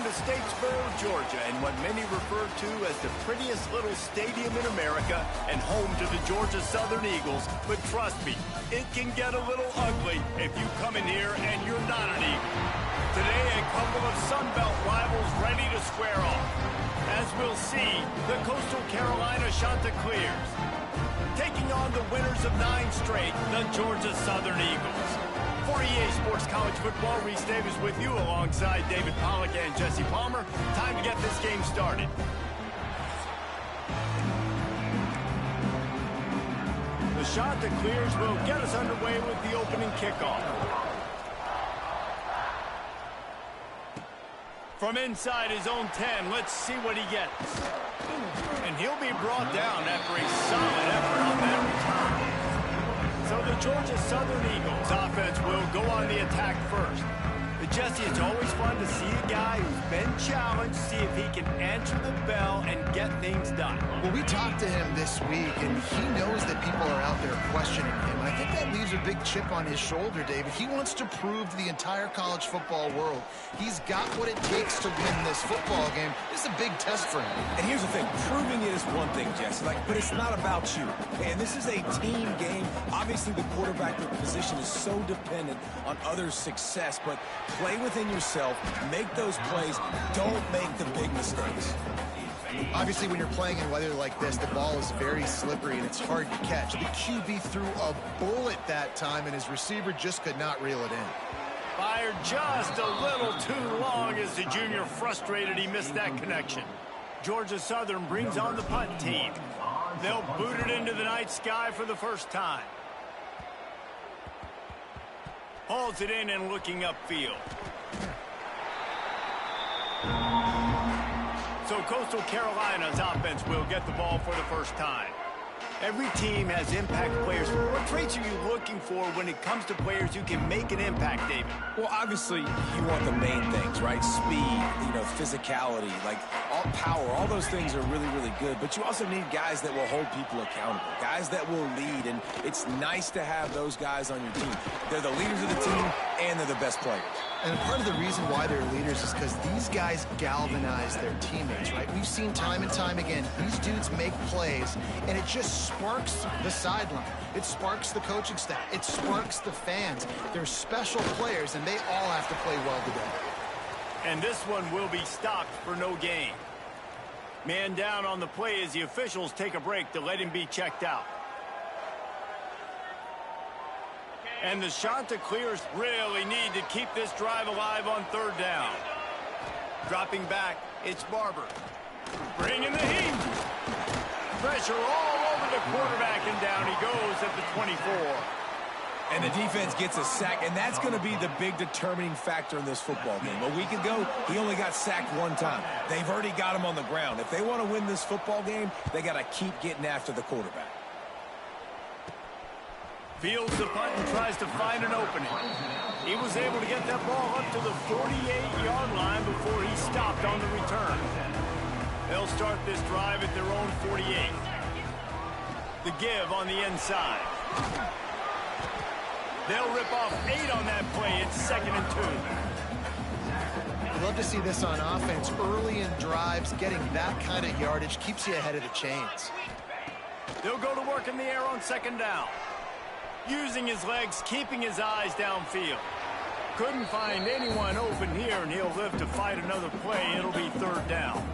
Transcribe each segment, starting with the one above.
to Statesboro, Georgia, in what many refer to as the prettiest little stadium in America and home to the Georgia Southern Eagles. But trust me, it can get a little ugly if you come in here and you're not an Eagle. Today, a couple of Sun Belt rivals ready to square off. As we'll see, the Coastal Carolina Chanticleers taking on the winners of 9 straight, the Georgia Southern Eagles. For EA Sports College Football, Reese Davis with you alongside David Pollack and Jesse Palmer. Time to get this game started. The Chanticleers will get us underway with the opening kickoff. From inside his own 10, let's see what he gets. And he'll be brought down after a solid effort on that return. So the Georgia Southern Eagles offense will go on the attack first. But Jesse, it's always fun to see a guy who's been challenged, see if he can answer the bell and get things done. Well, we talked to him this week, and he knows that people are out there questioning him. And I think that leaves a big chip on his shoulder, David. He wants to prove to the entire college football world he's got what it takes to win this football game. This is a big test for him. And here's the thing. Proving it is one thing, Jesse. But it's not about you. And this is a team game. Obviously, the quarterback position is so dependent on others' success. But play within yourself. Make those plays. Don't make the big mistakes. Obviously, when you're playing in weather like this, the ball is very slippery and it's hard to catch. The QB threw a bullet that time, and his receiver just could not reel it in. Fired just a little too long as the junior frustrated he missed that connection. Georgia Southern brings on the punt team. They'll boot it into the night sky for the first time. Hauls it in and looking upfield. So Coastal Carolina's offense will get the ball for the first time. Every team has impact players. What traits are you looking for when it comes to players who can make an impact, David? Well, obviously, you want the main things, right? Speed, physicality, all power. All those things are really, really good. But you also need guys that will hold people accountable, guys that will lead. And it's nice to have those guys on your team. They're the leaders of the team, and they're the best players. And part of the reason why they're leaders is because these guys galvanize their teammates, right? We've seen time and time again, these dudes make plays, and it just sparks the sideline. It sparks the coaching staff. It sparks the fans. They're special players, and they all have to play well together. And this one will be stopped for no gain. Man down on the play as the officials take a break to let him be checked out. And the Chanticleers really need to keep this drive alive on 3rd down. Dropping back, it's Barber. Bringing the heat. Pressure all over the quarterback, and down he goes at the 24. And the defense gets a sack, and that's going to be the big determining factor in this football game. A week ago, he only got sacked 1 time. They've already got him on the ground. If they want to win this football game, they got to keep getting after the quarterback. Fields the punt and tries to find an opening. He was able to get that ball up to the 48-yard line before he stopped on the return. They'll start this drive at their own 48. The give on the inside. They'll rip off 8 on that play. It's 2nd and 2. I'd love to see this on offense. Early in drives, getting that kind of yardage keeps you ahead of the chains. They'll go to work in the air on 2nd down. Using his legs, keeping his eyes downfield. Couldn't find anyone open here, and he'll live to fight another play. It'll be 3rd down.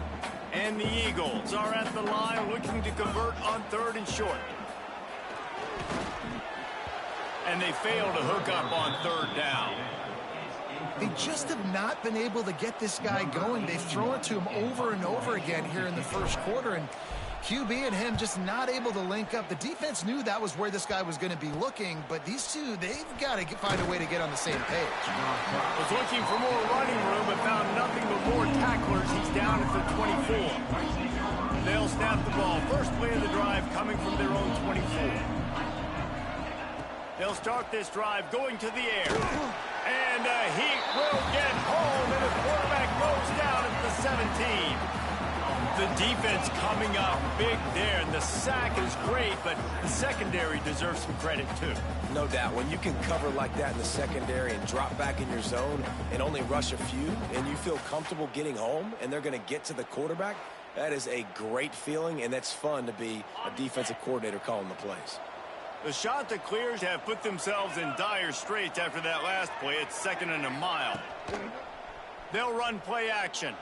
And the Eagles are at the line looking to convert on 3rd and short. And they fail to hook up on 3rd down. They just have not been able to get this guy going. They've thrown it to him over and over again here in the first quarter, and QB and him just not able to link up. The defense knew that was where this guy was going to be looking, but these two, they've got to find a way to get on the same page. Was looking for more running room, but found nothing but more tacklers. He's down at the 24. They'll snap the ball. First play of the drive coming from their own 24. They'll start this drive going to the air. And he will get home, and the quarterback goes down at the 17. The defense coming up big there, and the sack is great, but the secondary deserves some credit too. No doubt. When you can cover like that in the secondary and drop back in your zone and only rush a few, and you feel comfortable getting home, and they're going to get to the quarterback, that is a great feeling, and that's fun to be a defensive coordinator calling the plays. The Chanticleers have put themselves in dire straits after that last play. It's 2nd and a mile. They'll run play action.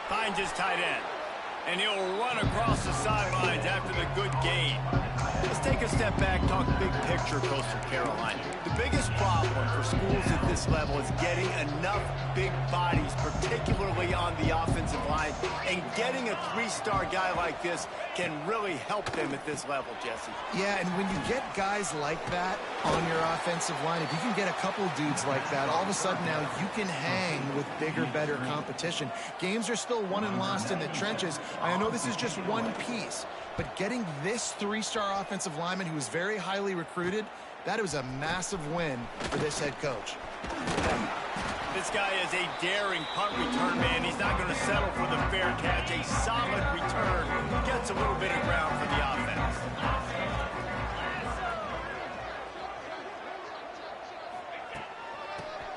Finds his tight end. And he'll run across the sidelines after the good gain. Let's take a step back, talk big picture Coastal Carolina. The biggest problem for schools at this level is getting enough big bodies, particularly on the offensive line. And getting a 3-star guy like this can really help them at this level, Jesse. Yeah, and when you get guys like that on your offensive line, if you can get a couple dudes like that, all of a sudden now you can hang with bigger, better competition. Games are still won and lost in the trenches. I know this is just one piece, but getting this 3-star offensive lineman who was very highly recruited, that was a massive win for this head coach. This guy is a daring punt return man. He's not going to settle for the fair catch. A solid return. Gets a little bit of ground for the offense.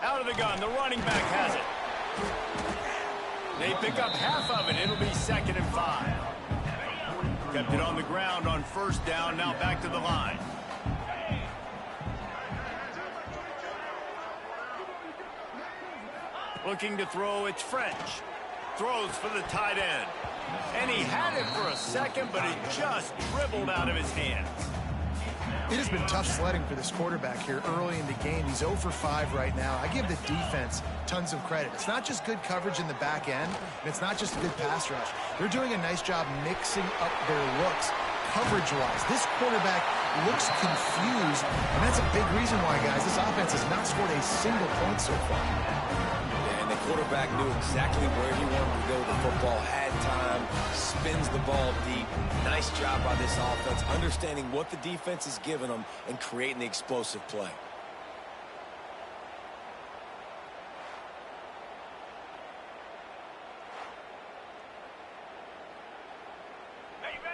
Out of the gun. The running back has it. They pick up half of it. It'll be 2nd and 5. Kept it on the ground on 1st down. Now back to the line. Looking to throw, it's French. Throws for the tight end. And he had it for a second, but it just dribbled out of his hands. It has been tough sledding for this quarterback here early in the game. He's 0 for 5 right now. I give the defense tons of credit. It's not just good coverage in the back end, and it's not just a good pass rush. They're doing a nice job mixing up their looks coverage-wise. This quarterback looks confused, and that's a big reason why, guys, this offense has not scored a single point so far. And the quarterback knew exactly where he wanted to go. The football had time, spins the ball deep. Nice job by this offense, understanding what the defense is giving them and creating the explosive play.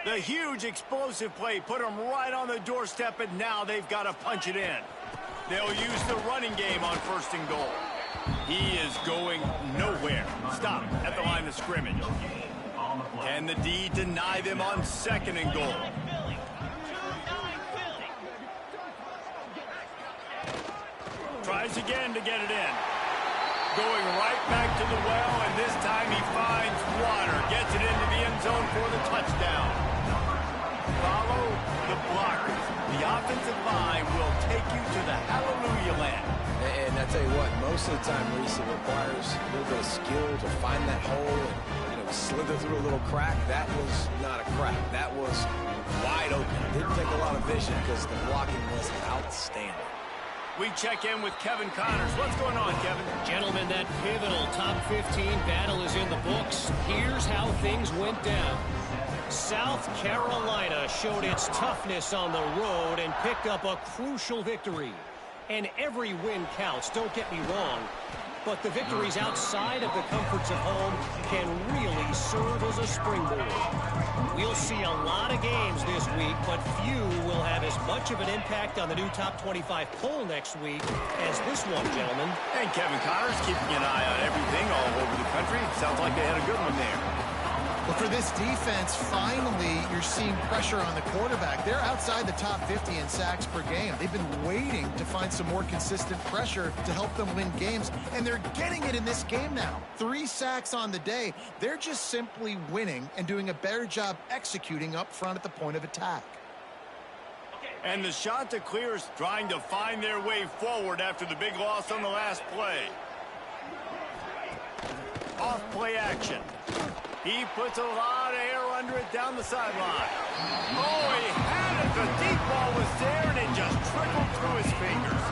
The huge explosive play put them right on the doorstep, and now they've got to punch it in. They'll use the running game on 1st and goal. He is going nowhere. Stop at the line of scrimmage. Can the D deny them on 2nd and goal? Tries again to get it in. Going right back to the well, and this time he finds water. Gets it into the end zone for the touchdown. Follow the blockers. The offensive line will take you to the hallelujah land. And I tell you what, most of the time, Reese, it requires a little bit of skill to find that hole and slither through a little crack. That was not a crack. That was wide open. Didn't take a lot of vision because the blocking was outstanding. We check in with Kevin Connors. What's going on, Kevin? Gentlemen, that pivotal top 15 battle is in the books. Here's how things went down. South Carolina showed its toughness on the road and picked up a crucial victory. And every win counts, don't get me wrong. But the victories outside of the comforts of home can really serve as a springboard. We'll see a lot of games this week, but few will have as much of an impact on the new top 25 poll next week as this one, gentlemen. And Kevin Connors keeping an eye on everything all over the country. Sounds like they had a good one there. But for this defense, finally, you're seeing pressure on the quarterback. They're outside the top 50 in sacks per game. They've been waiting to find some more consistent pressure to help them win games, and they're getting it in this game now. 3 sacks on the day. They're just simply winning and doing a better job executing up front at the point of attack. And the Chanticleers trying to find their way forward after the big loss on the last play. Off play action. He puts a lot of air under it down the sideline. Oh, he had it. The deep ball was there, and it just trickled through his fingers.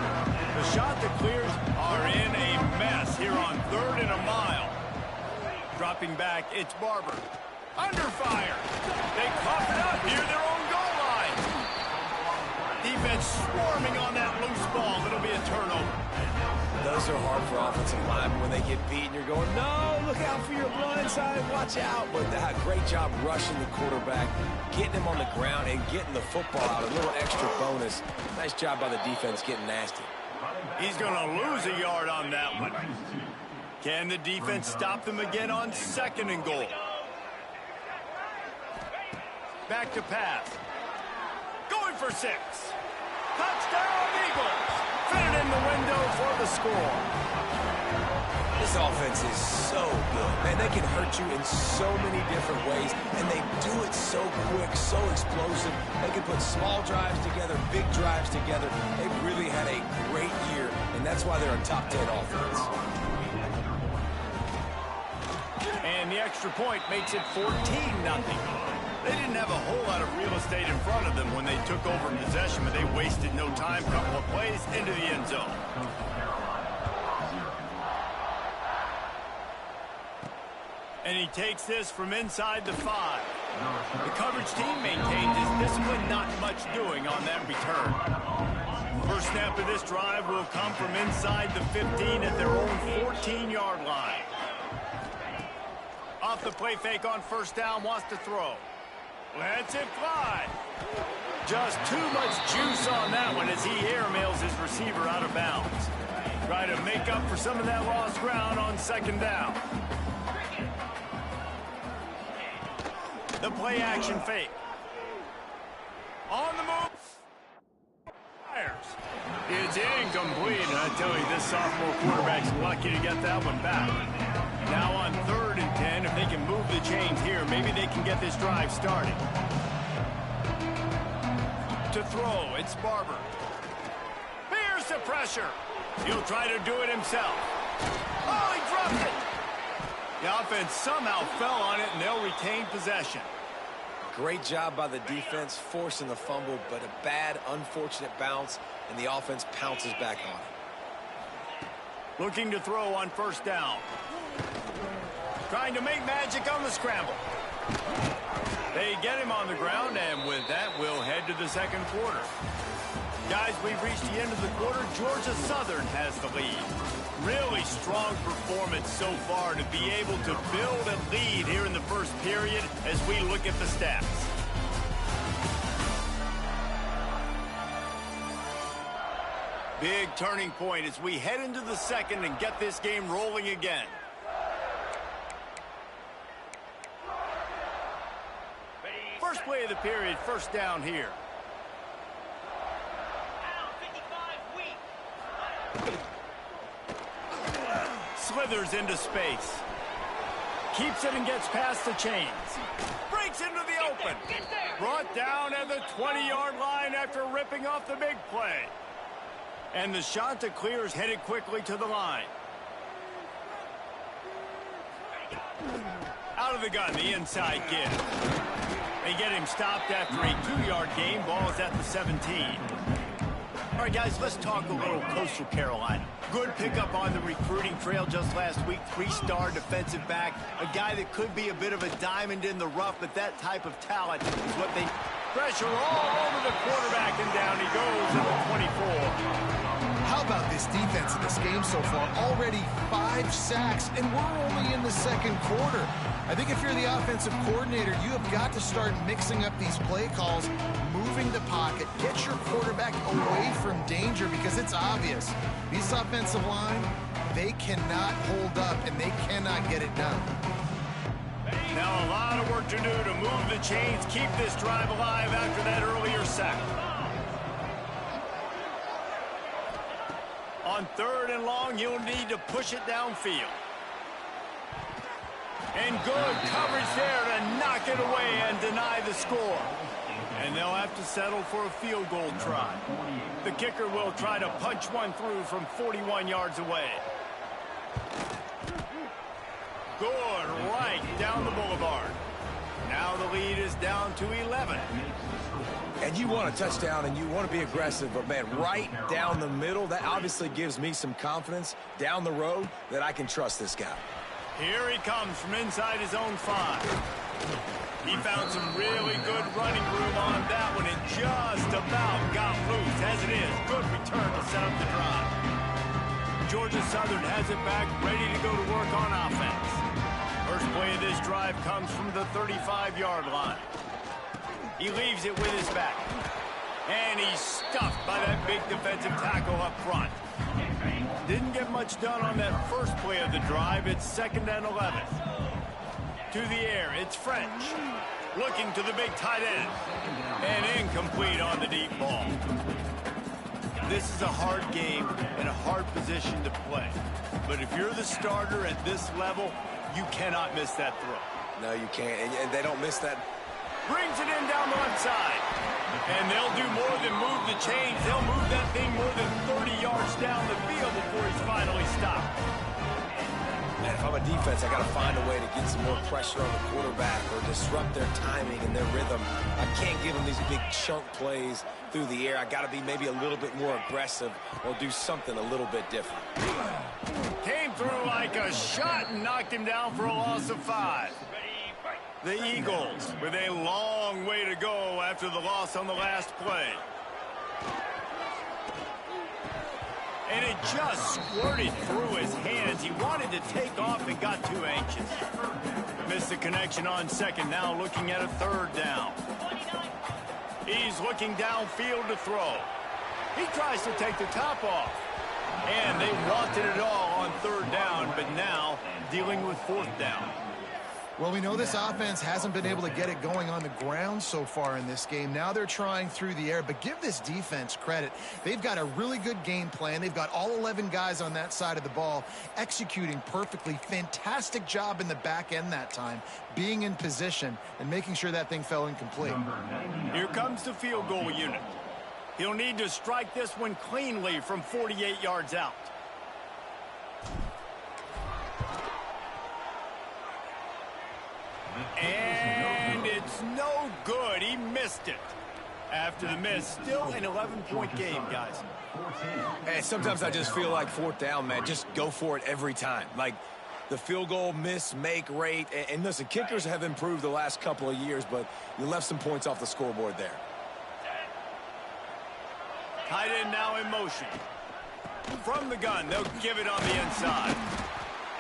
The Chanticleers are in a mess here on 3rd and a mile. Dropping back, it's Barber. Under fire. They cough it up near their own goal line. Defense swarming on that loose ball. It'll be a turnover. Those are hard for offensive linemen when they get beat and you're going, no, look out for your blind side, watch out. But great job rushing the quarterback, getting him on the ground and getting the football out. A little extra bonus. Nice job by the defense getting nasty. He's going to lose a yard on that one. Can the defense stop them again on 2nd and goal? Back to pass. Going for 6. Touchdown, Eagles. Fit it in the window for the score. This offense is so good. Man, they can hurt you in so many different ways, and they do it so quick, so explosive. They can put small drives together, big drives together. They've really had a great year, and that's why they're a top 10 offense. And the extra point makes it 14-0. They didn't have a whole lot of real estate in front of them when they took over possession, but they wasted no time. Couple of plays into the end zone. And he takes this from inside the 5. The coverage team maintains his discipline, not much doing on that return. First snap of this drive will come from inside the 15 at their own 14-yard line. Off the play fake on first down, wants to throw. Lets it fly. Just too much juice on that one as he airmails his receiver out of bounds. Try to make up for some of that lost ground on 2nd down. The play action fake. On the move. Fires. It's incomplete, and I tell you, this sophomore quarterback's lucky to get that one back. Now on 3rd and 10, if they can move the chains here, maybe they can get this drive started. To throw, it's Barber. Here's the pressure. He'll try to do it himself. Oh, he dropped it. The offense somehow fell on it, and they'll retain possession. Great job by the defense, forcing the fumble, but a bad, unfortunate bounce, and the offense pounces back on it. Looking to throw on first down. Trying to make magic on the scramble. They get him on the ground, and with that, we'll head to the 2nd quarter. Guys, we've reached the end of the quarter. Georgia Southern has the lead. Really strong performance so far to be able to build a lead here in the first period as we look at the stats. Big turning point as we head into the 2nd and get this game rolling again. First play of the period, first down here. Slithers into space. Keeps it and gets past the chains. Breaks into the open. Brought down at the 20-yard line after ripping off the big play. And the Ncaa clears headed quickly to the line. Out of the gun, the inside give. They get him stopped after a 2-yard gain. Ball is at the 17. All right, guys, let's talk a little Coastal Carolina. Good pickup on the recruiting trail just last week. 3-star defensive back. A guy that could be a bit of a diamond in the rough, but that type of talent is what they... Pressure all over the quarterback, and down he goes at the 24. How about this defense in this game so far? Already 5 sacks, and we're only in the 2nd quarter. I think if you're the offensive coordinator, you have got to start mixing up these play calls, moving the pocket, get your quarterback away from danger, because it's obvious. These offensive line, they cannot hold up, and they cannot get it done. Now a lot of work to do to move the chains, keep this drive alive after that earlier sack. On 3rd and long, you'll need to push it downfield. And good coverage there to knock it away and deny the score. And they'll have to settle for a field goal try. The kicker will try to punch one through from 41 yards away. Good, right down the boulevard. Now the lead is down to 11. And you want a touchdown and you want to be aggressive, but man, right down the middle, that obviously gives me some confidence down the road that I can trust this guy. Here he comes from inside his own 5. He found some really good running room on that one and just about got loose. As it is, good return to set up the drive. Georgia Southern has it back, ready to go to work on offense. First play of this drive comes from the 35-yard line. He leaves it with his back. And he's stuffed by that big defensive tackle up front. Didn't get much done on that first play of the drive. It's 2nd and 11. To the air, it's French. Looking to the big tight end. And incomplete on the deep ball. This is a hard game and a hard position to play. But if you're the starter at this level, you cannot miss that throw. No, you can't. And they don't miss that. Brings it in down the left side. And they'll do more than move the chains. They'll move that thing more than 30 yards down the field before he's finally stopped. Man, if I'm a defense, I got to find a way to get some more pressure on the quarterback or disrupt their timing and their rhythm. I can't give them these big chunk plays through the air. I got to be maybe a little bit more aggressive or do something a little bit different. Came through like a shot and knocked him down for a loss of 5. The Eagles with a long way to go after the loss on the last play. And it just squirted through his hands. He wanted to take off and got too anxious. Missed the connection on 2nd, now looking at a 3rd down. He's looking downfield to throw. He tries to take the top off. And they wanted it all on 3rd down, but now dealing with 4th down. Well, we know this offense hasn't been able to get it going on the ground so far in this game. Now they're trying through the air, but give this defense credit. They've got a really good game plan. They've got all 11 guys on that side of the ball executing perfectly. Fantastic job in the back end that time, being in position and making sure that thing fell incomplete. Here comes the field goal unit. He'll need to strike this one cleanly from 48 yards out. And it's no good. He missed it. After the miss, still an 11-point game, guys. And sometimes I just feel like 4th down, man. Just go for it every time. Like the field goal miss, make rate. And listen, kickers have improved the last couple of years, but you left some points off the scoreboard there. Tight end now in motion. From the gun, they'll give it on the inside.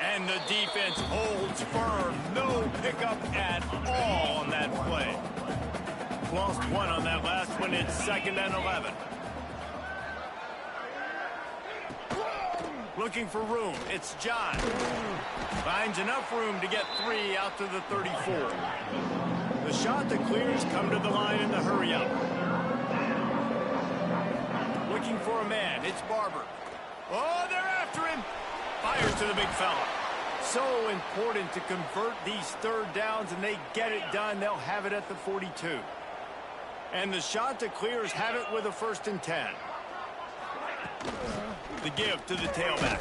And the defense holds firm. No pickup at all on that play. Lost 1 on that last one. It's 2nd and 11. Looking for room. It's John. Finds enough room to get 3 out to the 34. The shot that clears come to the line in the hurry up. Looking for a man. It's Barber. Oh, they're after him. Fires to the big fella. So important to convert these 3rd downs, and they get it done. They'll have it at the 42. And the shot that clears have it with a 1st and 10. The give to the tailback.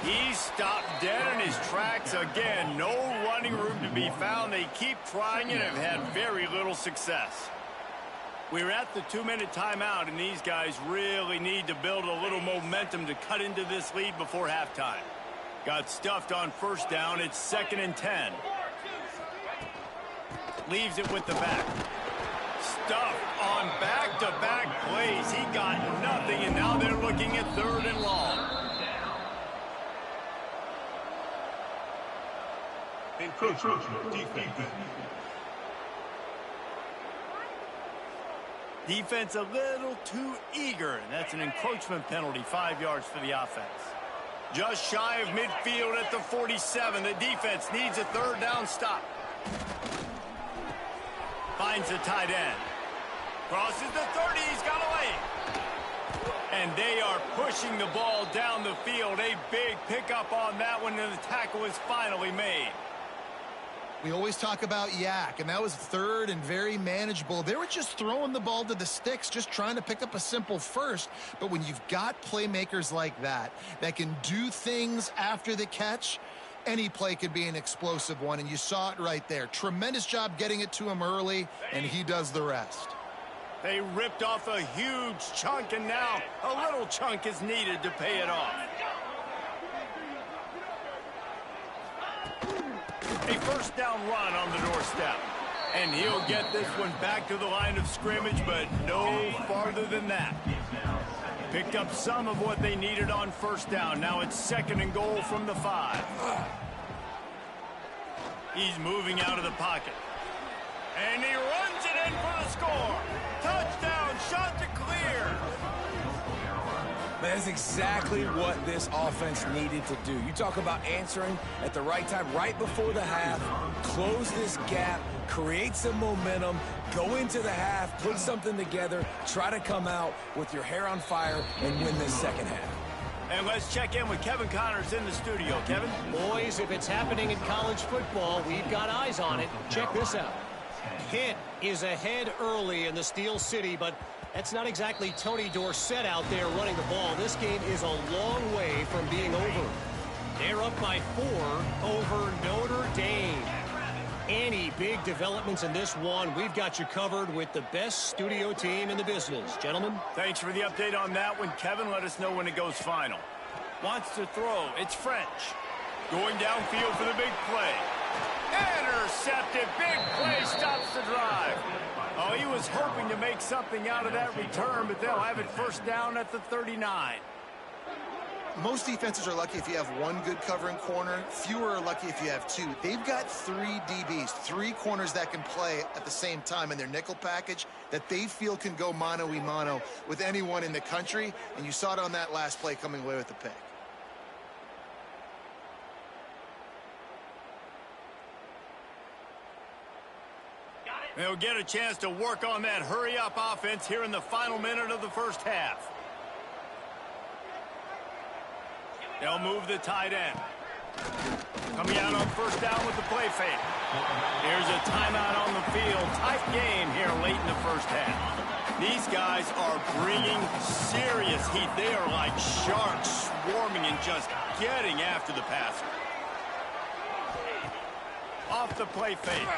He stopped dead in his tracks again. No running room to be found. They keep trying and have had very little success. We're at the 2-minute timeout, and these guys really need to build a little momentum to cut into this lead before halftime. Got stuffed on 1st down. It's 2nd and 10. Leaves it with the back. Stuffed on back-to-back plays. He got nothing, and now they're looking at 3rd and long. Encroachment defense. Defense a little too eager, and that's an encroachment penalty, 5 yards for the offense. Just shy of midfield at the 47. The defense needs a 3rd down stop. Finds the tight end. Crosses the 30. He's got away. And they are pushing the ball down the field. A big pickup on that one, and the tackle is finally made. We always talk about yak, and that was 3rd and very manageable. They were just throwing the ball to the sticks, just trying to pick up a simple 1st. But when you've got playmakers like that can do things after the catch, any play could be an explosive one, and you saw it right there. Tremendous job getting it to him early, and he does the rest. They ripped off a huge chunk, and now a little chunk is needed to pay it off. A 1st down run on the doorstep. And he'll get this one back to the line of scrimmage, but no farther than that. Picked up some of what they needed on first down. Now it's 2nd and goal from the 5. He's moving out of the pocket. And he runs it in for the score. Touchdown, shot to clear. That's exactly what this offense needed to do. You talk about answering at the right time, right before the half, close this gap, create some momentum, go into the half, put something together, try to come out with your hair on fire and win this second half. And let's check in with Kevin Connors in the studio. Kevin? Boys, if it's happening in college football, we've got eyes on it. Check this out. Pitt is ahead early in the Steel City, but that's not exactly Tony Dorsett out there running the ball. This game is a long way from being over. They're up by 4 over Notre Dame. Any big developments in this one, we've got you covered with the best studio team in the business. Gentlemen? Thanks for the update on that one, Kevin. Let us know when it goes final. Wants to throw. It's French. Going downfield for the big play. Intercepted. Big play stops the drive. Oh, he was hoping to make something out of that return, but they'll have it first down at the 39. Most defenses are lucky if you have one good covering corner. Fewer are lucky if you have 2. They've got 3 DBs, 3 corners that can play at the same time in their nickel package that they feel can go mano-a-mano with anyone in the country, and you saw it on that last play coming away with the pick. They'll get a chance to work on that hurry-up offense here in the final minute of the first half. They'll move the tight end. Coming out on first down with the play fake. Here's a timeout on the field. Tight game here late in the first half. These guys are bringing serious heat. They are like sharks swarming and just getting after the passer. Off the play fake.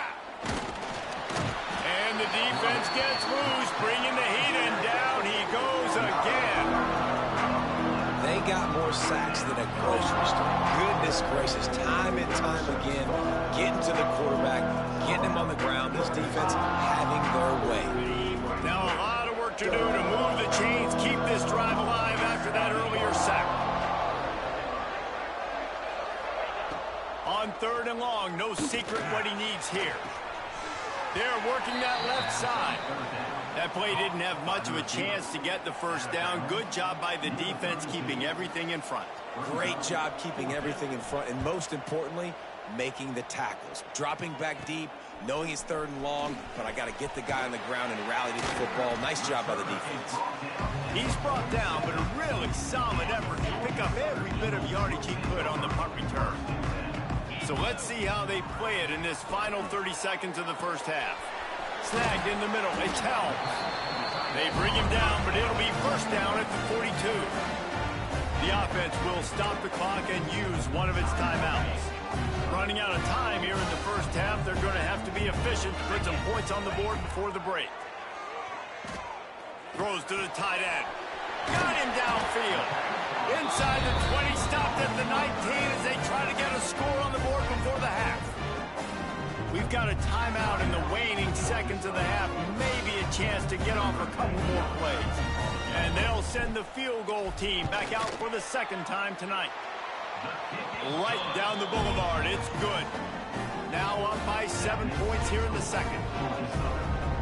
And the defense gets loose, bringing the heat, and down he goes again. They got more sacks than a grocery store. Goodness gracious, time and time again, getting to the quarterback, getting him on the ground. This defense having their way. Now a lot of work to do to move the chains, keep this drive alive after that earlier sack. On 3rd and long, no secret what he needs here. They're working that left side. That play didn't have much of a chance to get the first down. Good job by the defense keeping everything in front. Great job keeping everything in front, and most importantly, making the tackles. Dropping back deep, knowing it's 3rd and long, but I got to get the guy on the ground and rally to the football. Nice job by the defense. He's brought down, but a really solid effort to pick up every bit of yardage he could on the punt return. So let's see how they play it in this final 30 seconds of the first half. Snagged in the middle. It's held. They bring him down, but it'll be first down at the 42. The offense will stop the clock and use one of its timeouts. Running out of time here in the first half, they're going to have to be efficient to put some points on the board before the break. Throws to the tight end. Got him downfield. Inside the 20, stopped at the 19 as they try to get a score on the board before the half. We've got a timeout in the waning seconds of the half. Maybe a chance to get off a couple more plays. And they'll send the field goal team back out for the 2nd time tonight. Right down the boulevard. It's good. Now up by 7 points here in the 2nd.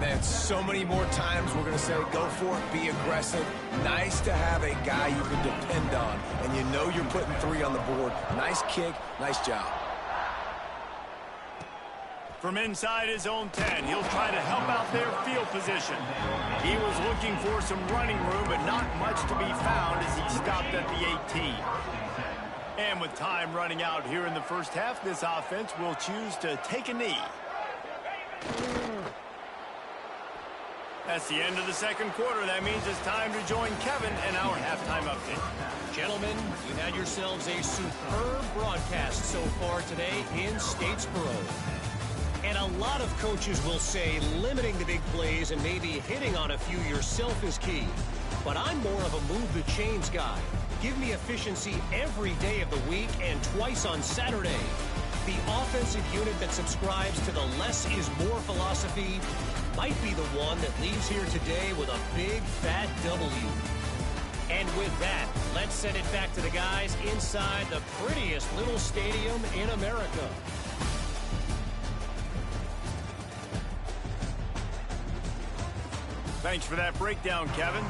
Man, so many more times we're going to say, go for it, be aggressive. Nice to have a guy you can depend on, and you know you're putting 3 on the board. Nice kick, nice job. From inside his own 10, he'll try to help out their field position. He was looking for some running room, but not much to be found as he stopped at the 18. And with time running out here in the first half, this offense will choose to take a knee. That's the end of the 2nd quarter. That means it's time to join Kevin in our halftime update. Gentlemen, you've had yourselves a superb broadcast so far today in Statesboro. And a lot of coaches will say limiting the big plays and maybe hitting on a few yourself is key. But I'm more of a move the chains guy. Give me efficiency every day of the week and twice on Saturday. The offensive unit that subscribes to the less is more philosophy might be the one that leaves here today with a big fat W. And with that, let's send it back to the guys inside the prettiest little stadium in America. Thanks for that breakdown, Kevin.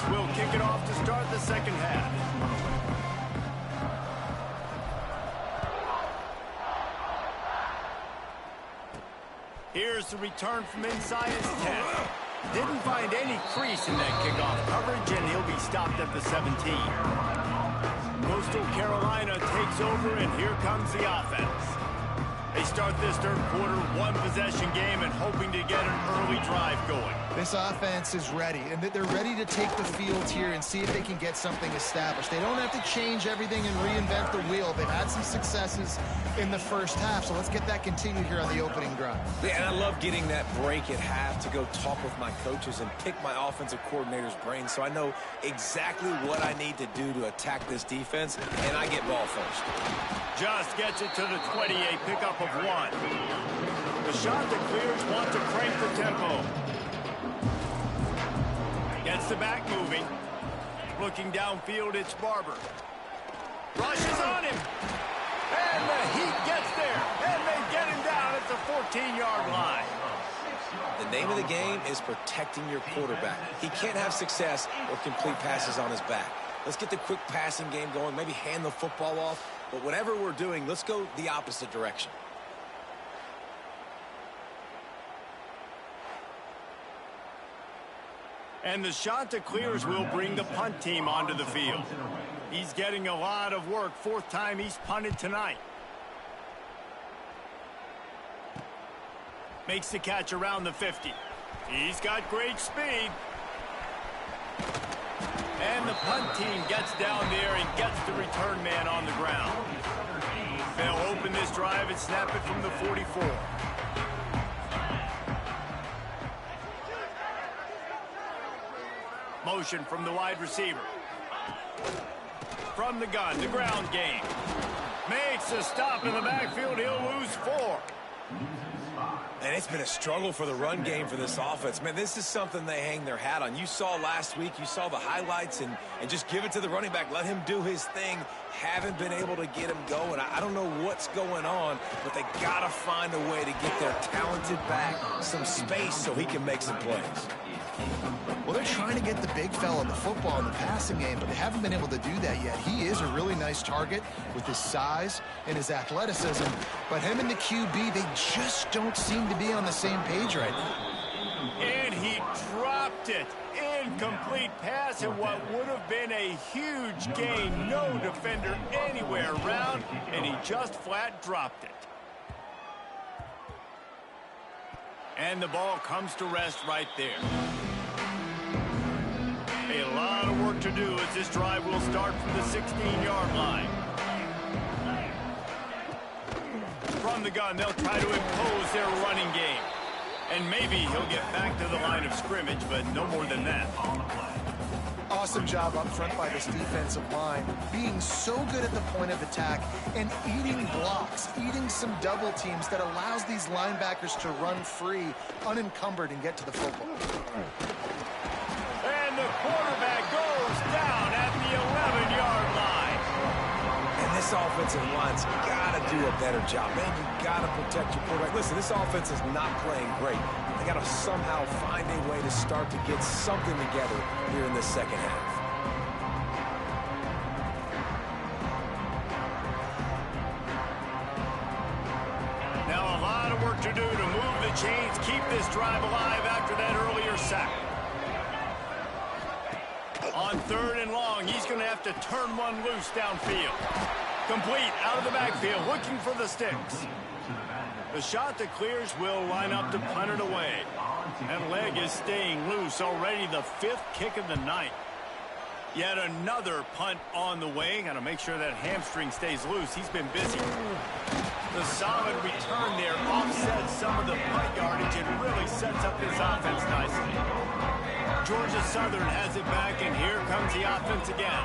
Will kick it off to start the second half. Here's the return from inside his 10. Didn't find any crease in that kickoff coverage, and he'll be stopped at the 17. Coastal Carolina takes over, and here comes the offense. They start this third quarter one-possession game and hoping to get an early drive going. This offense is ready, and they're ready to take the field here and see if they can get something established. They don't have to change everything and reinvent the wheel. They've had some successes in the first half, so let's get that continued here on the opening drive. Yeah, and I love getting that break at half to go talk with my coaches and pick my offensive coordinator's brain so I know exactly what I need to do to attack this defense, and I get ball first. Just gets it to the 28, pickup of 1. The shot that clears want to crank the tempo. Gets the back moving. Looking downfield, it's Barber. Rushes on him. And the Heat gets there. And they get him down at the 14-yard line. The name of the game is protecting your quarterback. He can't have success or complete passes on his back. Let's get the quick passing game going, maybe hand the football off. But whatever we're doing, let's go the opposite direction. And the shot that clears will bring the punt team onto the field. He's getting a lot of work. Fourth time he's punted tonight. Makes the catch around the 50. He's got great speed. And the punt team gets down there and gets the return man on the ground. They'll open this drive and snap it from the 44. Motion from the wide receiver. From the gun, the ground game. Makes a stop in the backfield. He'll lose 4. And it's been a struggle for the run game for this offense. Man, this is something they hang their hat on. You saw last week, you saw the highlights, and just give it to the running back. Let him do his thing. Haven't been able to get him going. I don't know what's going on, but they got to find a way to get their talented back some space so he can make some plays. Well, they're trying to get the big fella the football in the passing game, but they haven't been able to do that yet. He is a really nice target with his size and his athleticism, but him and the QB, they just don't seem to be on the same page right now. And he dropped it. Incomplete pass in what would have been a huge gain. No defender anywhere around, and he just flat dropped it. And the ball comes to rest right there. A lot of work to do as this drive will start from the 16-yard line. From the gun, they'll try to impose their running game. And maybe he'll get back to the line of scrimmage, but no more than that. Awesome job up front by this defensive line, being so good at the point of attack and eating blocks, eating some double teams that allows these linebackers to run free, unencumbered, and get to the football. And the quarterback goes down at the 11-yard line. And this offensive line's got to do a better job. Man, you got to protect your quarterback. Listen, this offense is not playing great. They got to somehow find a way to start to get something together here in this second half. Now a lot of work to do to move the chains, keep this drive alive after that earlier sack. On 3rd and long, he's going to have to turn one loose downfield. Complete out of the backfield, looking for the sticks. The shot that clears will line up to punt it away. That leg is staying loose, already the 5th kick of the night. Yet another punt on the way. Got to make sure that hamstring stays loose. He's been busy. The solid return there offsets some of the punt yardage and really sets up this offense nicely. Georgia Southern has it back, and here comes the offense again.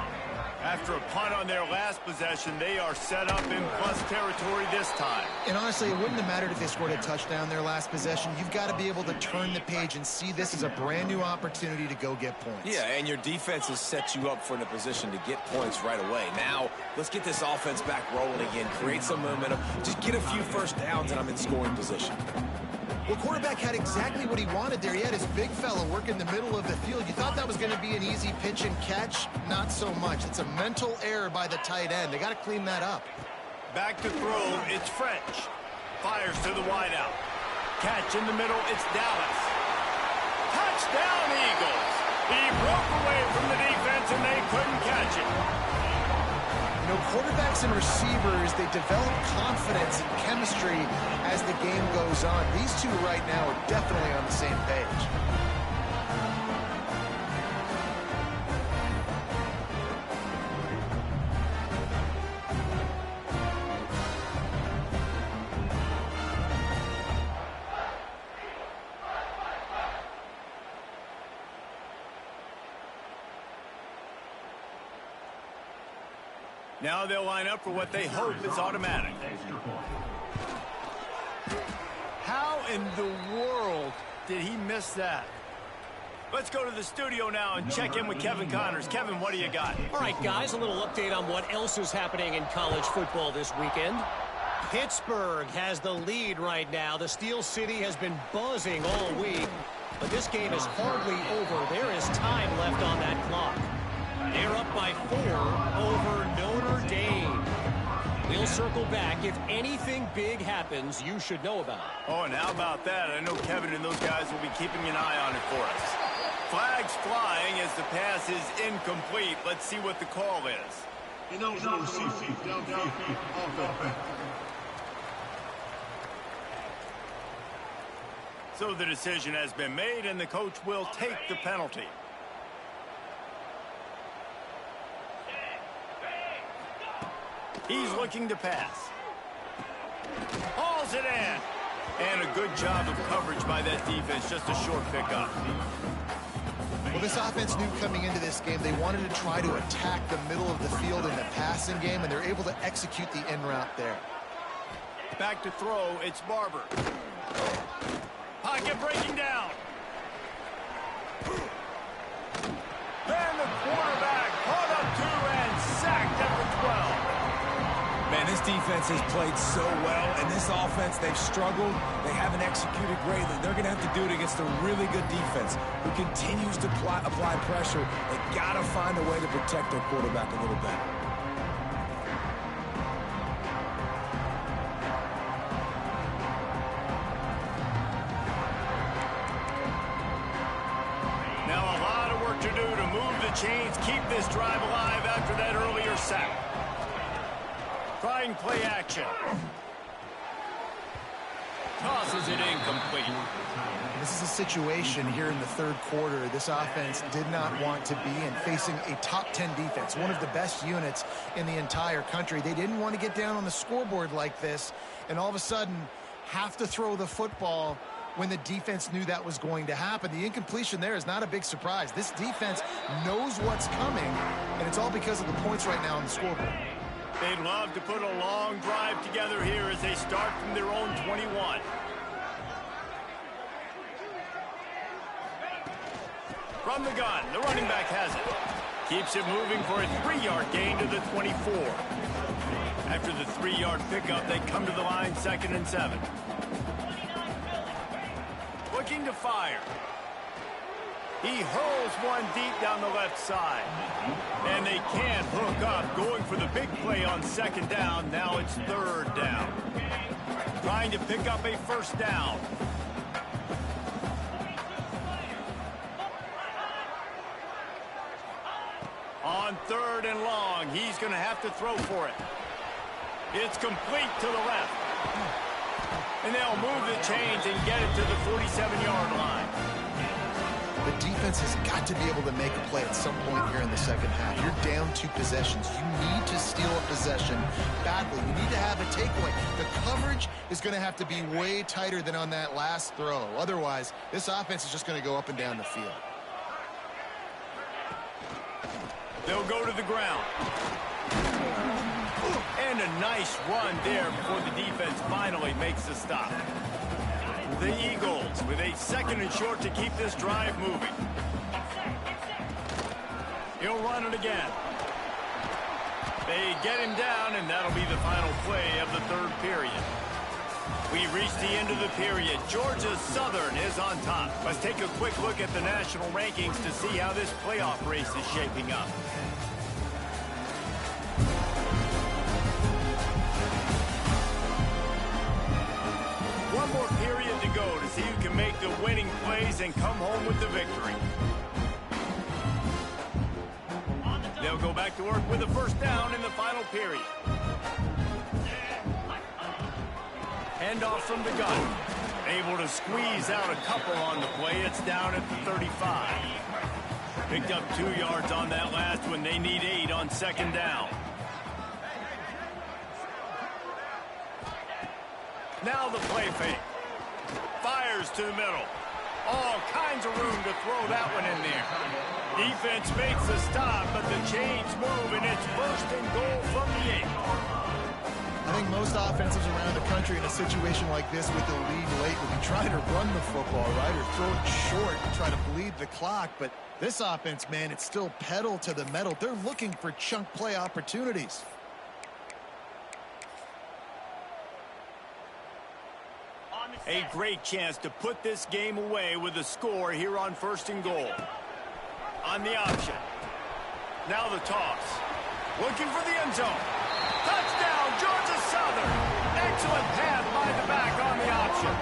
After a punt on their last possession, they are set up in plus territory this time. And honestly, it wouldn't have mattered if they scored a touchdown their last possession. You've got to be able to turn the page and see this as a brand new opportunity to go get points. Yeah, and your defense has set you up for in a position to get points right away. Now, let's get this offense back rolling again, create some momentum, just get a few first downs, and I'm in scoring position. Well, quarterback had exactly what he wanted there. He had his big fella work in the middle of the field. You thought that was going to be an easy pitch and catch? Not so much. It's a mental error by the tight end. They got to clean that up. Back to throw, it's French. Fires to the wideout. Catch in the middle, it's Dallas. Touchdown, Eagles! He broke away from the defense and they couldn't catch it. You know, quarterbacks and receivers, they develop confidence and chemistry as the game goes on. These two right now are definitely on the same page. Now they'll line up for what they hope is automatic. How in the world did he miss that? Let's go to the studio now and check in with Kevin Connors. Kevin, what do you got? All right, guys, a little update on what else is happening in college football this weekend. Pittsburgh has the lead right now. The Steel City has been buzzing all week, but this game is hardly over. There is time left on that clock. They're up by 4 over Notre Dame. We'll circle back. If anything big happens, you should know about it. Oh, and how about that? I know Kevin and those guys will be keeping an eye on it for us. Flags flying as the pass is incomplete. Let's see what the call is. Ineligible CC, downfield, offense. So the decision has been made, and the coach will take the penalty. He's looking to pass. Hauls it in. And a good job of coverage by that defense. Just a short pickup. Well, this offense knew coming into this game they wanted to try to attack the middle of the field in the passing game, and they're able to execute the in route there. Back to throw, it's Barber. Pocket breaking down. And the quarterback caught up 2 and sacked at the 12. Man, this defense has played so well, and this offense, they've struggled. They haven't executed greatly. They're going to have to do it against a really good defense who continues to apply pressure. They got to find a way to protect their quarterback a little better. Now a lot of work to do to move the chains, keep this drive alive after that earlier sack. Trying play action. Tosses it incomplete. This is a situation here in the third quarter this offense did not want to be in, facing a top 10 defense, one of the best units in the entire country. They didn't want to get down on the scoreboard like this and all of a sudden have to throw the football when the defense knew that was going to happen. The incompletion there is not a big surprise. This defense knows what's coming, and it's all because of the points right now on the scoreboard. They'd love to put a long drive together here as they start from their own 21. From the gun, the running back has it. Keeps it moving for a 3-yard gain to the 24. After the 3-yard pickup, they come to the line 2nd and 7. Looking to fire. He hurls one deep down the left side. And they can't hook up. Going for the big play on 2nd down. Now it's 3rd down. Trying to pick up a 1st down. On 3rd and long, he's going to have to throw for it. It's complete to the left. And they'll move the chains and get it to the 47-yard line. the defense has got to be able to make a play at some point here in the second half. You're down 2 possessions. You need to steal a possession badly. You need to have a takeaway. The coverage is going to have to be way tighter than on that last throw. Otherwise, this offense is just going to go up and down the field. They'll go to the ground. And a nice run there before the defense finally makes the stop. The Eagles with a 2nd and short to keep this drive moving. He'll run it again. They get him down, and that'll be the final play of the 3rd period. We reached the end of the period. Georgia Southern is on top. Let's take a quick look at the national rankings to see how this playoff race is shaping up. One more period to go to see who can make the winning plays and come home with the victory. They'll go back to work with a 1st down in the final period. Handoff from the gun. Able to squeeze out a couple on the play. It's down at the 35. Picked up 2 yards on that last one. They need 8 on 2nd down. Now the play fake. Fires to the middle. All kinds of room to throw that one in there. Defense makes the stop, but the chains move, and it's 1st and goal from the 8. I think most offenses around the country in a situation like this with the lead late would be trying to run the football, right, or throw it short and try to bleed the clock. But this offense, man, it's still pedal to the metal. They're looking for chunk play opportunities. A great chance to put this game away with a score here on 1st and goal. On the option. Now the toss. Looking for the end zone. Touchdown, Georgia Southern. Excellent pass by the back on the option.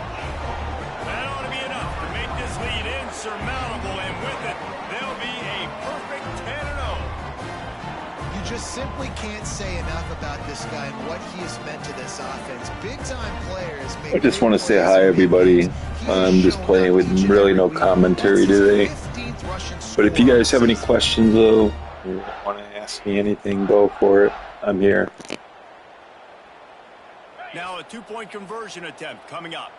That ought to be enough to make this lead insurmountable, and with it, they'll be a perfect 10-0. You just simply can't say enough about this guy and what he has meant to this offense. Big-time players. I just want to say hi, everybody. I'm just playing with really no commentary today. But if you guys have any questions, though, or want to ask me anything, go for it. I'm here. Now a 2-point conversion attempt coming up.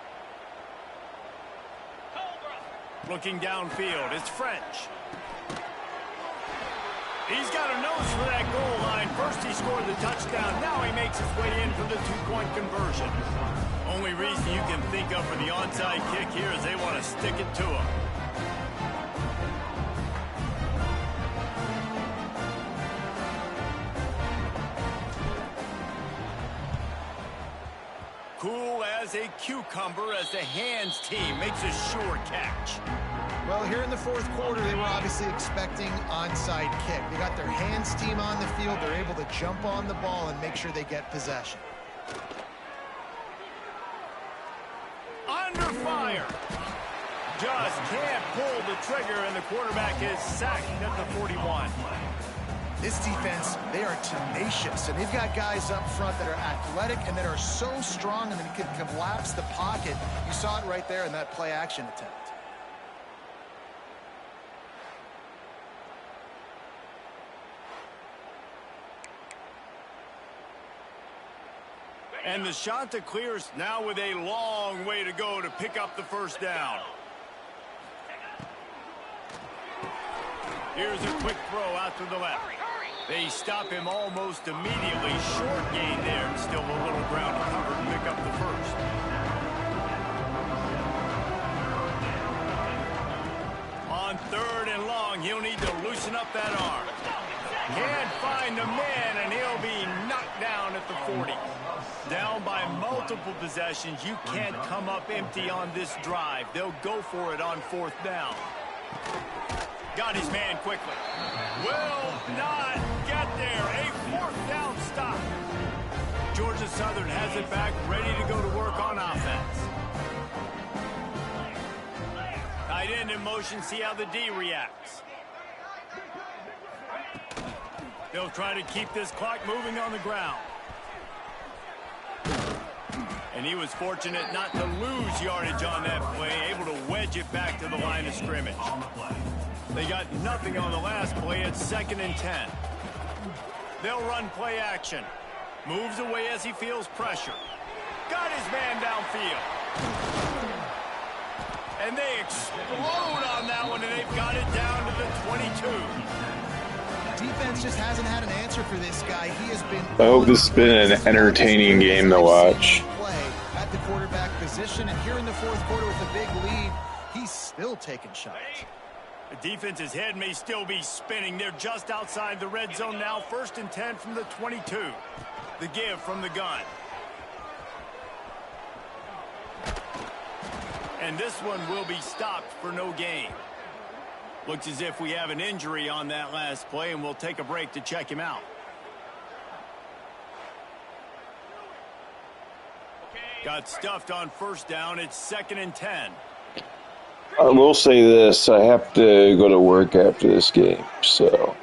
Looking downfield, it's French. He's got a nose for that goal line. First he scored the touchdown. Now he makes his way in for the 2-point conversion. Only reason you can think of for the onside kick here is they want to stick it to him. Cool as a cucumber as the hands team makes a sure catch. Well, here in the 4th quarter, they were obviously expecting onside kick. They got their hands team on the field. They're able to jump on the ball and make sure they get possession. Under fire. Just can't pull the trigger, and the quarterback is sacked at the 41. This defense, they are tenacious, and they've got guys up front that are athletic and that are so strong and that can collapse the pocket. You saw it right there in that play-action attempt. And the shot to clears now with a long way to go to pick up the 1st down. Here's a quick throw out to the left. They stop him almost immediately. Short gain there, and still a little ground to cover to pick up the 1st. On 3rd and long, he'll need to loosen up that arm. Can't find the man, and he'll be knocked down at the 40. Down by multiple possessions. You can't come up empty on this drive. They'll go for it on 4th down. Got his man quickly. Will not get there. A 4th down stop. Georgia Southern has it back, ready to go to work on offense. Tight end in motion, see how the D reacts. They'll try to keep this clock moving on the ground. And he was fortunate not to lose yardage on that play, able to wedge it back to the line of scrimmage. They got nothing on the last play. It's 2nd and 10. They'll run play action. Moves away as he feels pressure. Got his man downfield. And they explode on that one, and they've got it down to the 22. Defense just hasn't had an answer for this guy. He has been. I hope this has been an entertaining game to watch. Play at the quarterback position, and here in the 4th quarter with a big lead, he's still taking shots. The defense's head may still be spinning. They're just outside the red zone now. 1st and 10 from the 22. The give from the gun. And this one will be stopped for no gain. Looks as if we have an injury on that last play, and we'll take a break to check him out. Got stuffed on 1st down. It's 2nd and 10. I will say this. I have to go to work after this game, so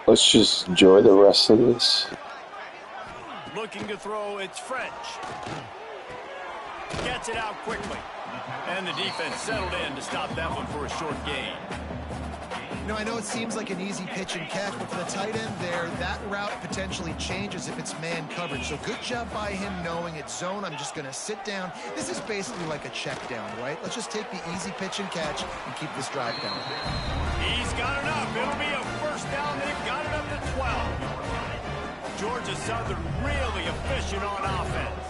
let's just enjoy the rest of this. Looking to throw, it's French. Gets it out quickly. And the defense settled in to stop that one for a short gain. You know, I know it seems like an easy pitch and catch, but for the tight end there, that route potentially changes if it's man coverage. So good job by him knowing it's zone. I'm just going to sit down. This is basically like a check down, right? Let's just take the easy pitch and catch and keep this drive going. He's got enough. It'll be a 1st down. They've got it up to 12. Georgia Southern really efficient on offense.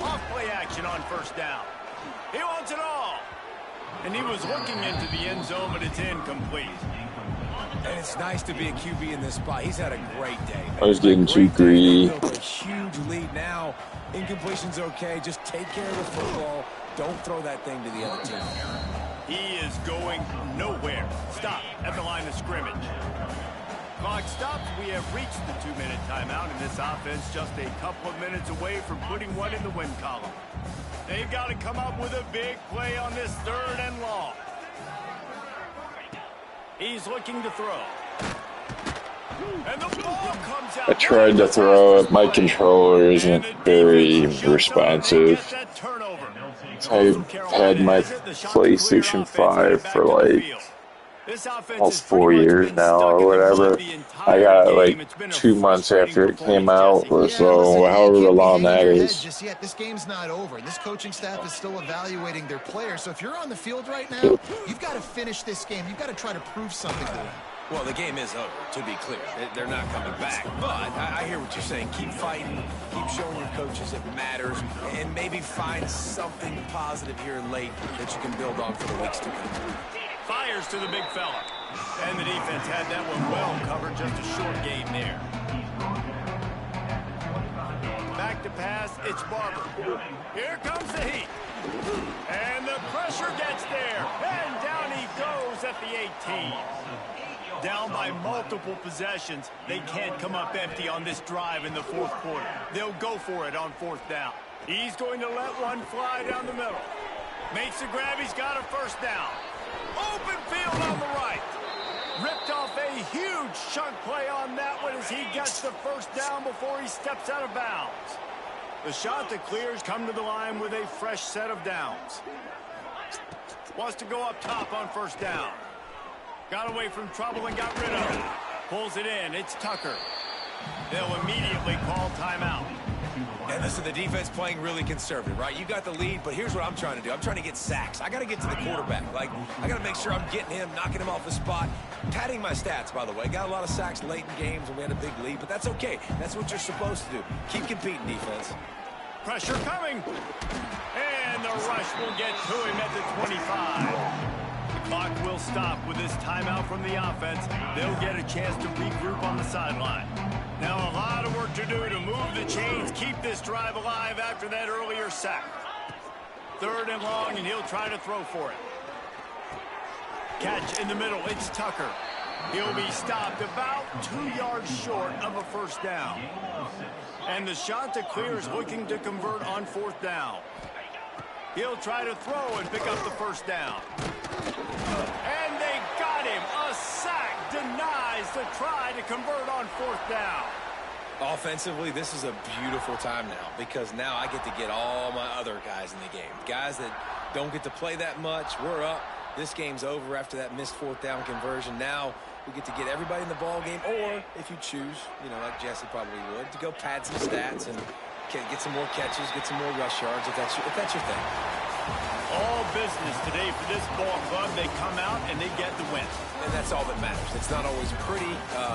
Off play action on 1st down. He wants it all. And he was looking into the end zone, but it's incomplete. And it's nice to be a QB in this spot. He's had a great day. I was getting too greedy. A huge lead now. Incompletion's okay. Just take care of the football. Don't throw that thing to the other team. He is going nowhere. Stop at the line of scrimmage. Clock stops. We have reached the 2-minute timeout, and this offense just a couple of minutes away from putting one in the win column. They've got to come up with a big play on this 3rd and long. He's looking to throw. And the ball comes out. I tried to throw it. My controller isn't very responsive. I've had my PlayStation 5 for like almost 4 years now or whatever. I got it like 2 months after it came out or so, however long that is. Just yet, this game's not over. This coaching staff is still evaluating their players. So if you're on the field right now, you've got to finish this game. You've got to try to prove something to them. Well, the game is over, to be clear. They're not coming back. But I hear what you're saying. Keep fighting. Keep showing your coaches it matters. And maybe find something positive here late that you can build on for the weeks to come. Fires to the big fella. And the defense had that one well covered. Just a short game there. Back to pass. It's Barber. Here comes the heat. And the pressure gets there. And down he goes at the 18. Down by multiple possessions. They can't come up empty on this drive in the 4th quarter. They'll go for it on 4th down. He's going to let one fly down the middle. Makes the grab. He's got a 1st down. Open field on the right. Ripped off a huge chunk play on that one as he gets the 1st down before he steps out of bounds. The Chanticleers come to the line with a fresh set of downs. Wants to go up top on 1st down. Got away from trouble and got rid of it. Pulls it in. It's Tucker. They'll immediately call timeout. And listen, the defense playing really conservative, right? You got the lead, but here's what I'm trying to do. I'm trying to get sacks. I got to get to the quarterback. Like, I got to make sure I'm getting him, knocking him off the spot. Padding my stats, by the way. Got a lot of sacks late in games when we had a big lead, but that's okay. That's what you're supposed to do. Keep competing, defense. Pressure coming. And the rush will get to him at the 25. The clock will stop with this timeout from the offense. They'll get a chance to regroup on the sideline. Now a lot of work to do to move the chains, keep this drive alive after that earlier sack. 3rd and long, and he'll try to throw for it. Catch in the middle. It's Tucker. He'll be stopped about 2 yards short of a 1st down. And the Chanticleers looking to convert on 4th down. He'll try to throw and pick up the 1st down. And they got him. A sack denies the try to convert on 4th down. Offensively, this is a beautiful time now because now I get to get all my other guys in the game. Guys that don't get to play that much, we're up. This game's over after that missed fourth down conversion. Now we get to get everybody in the ball game, or if you choose, like Jesse probably would, to go pad some stats and get some more catches, get some more rush yards if that's your thing. All business today for this ball club. They come out and they get the win. And that's all that matters. It's not always pretty.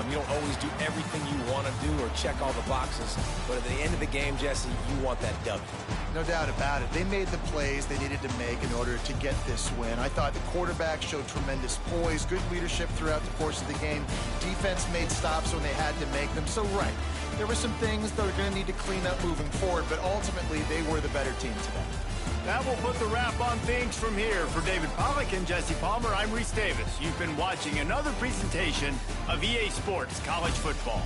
You don't always do everything you want to do or check all the boxes. But at the end of the game, Jesse, you want that W. No doubt about it. They made the plays they needed to make in order to get this win. I thought the quarterback showed tremendous poise, good leadership throughout the course of the game. Defense made stops when they had to make them. So, right, there were some things that are going to need to clean up moving forward, but ultimately they were the better team today. That will put the wrap on things from here. For David Pollack and Jesse Palmer, I'm Reese Davis. You've been watching another presentation of EA Sports College Football.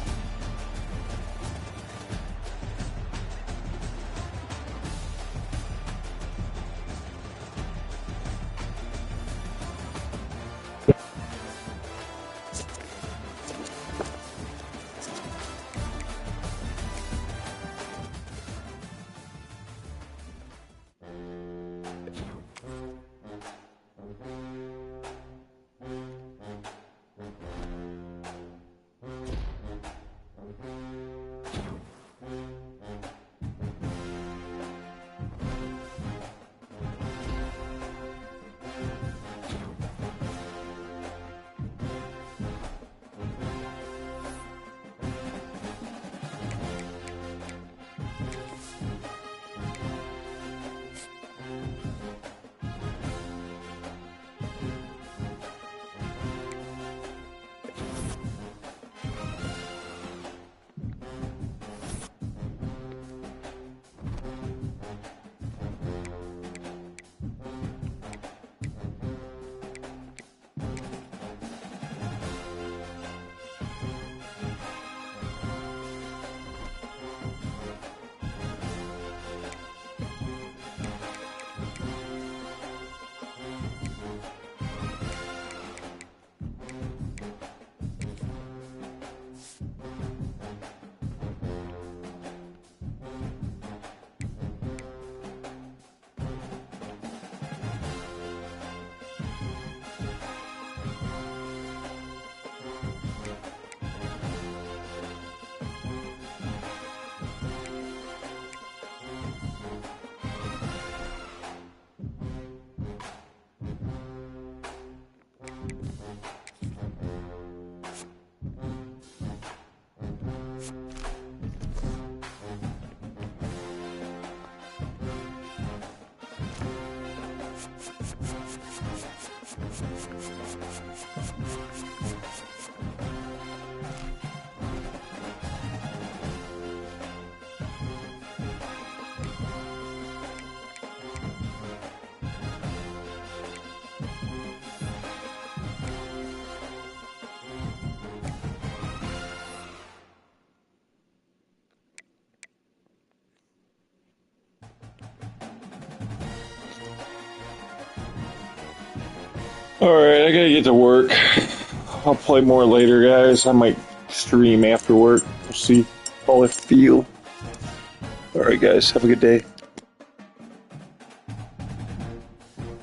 Alright, I gotta get to work. I'll play more later, guys. I might stream after work. We'll see how I feel. Alright, guys, have a good day.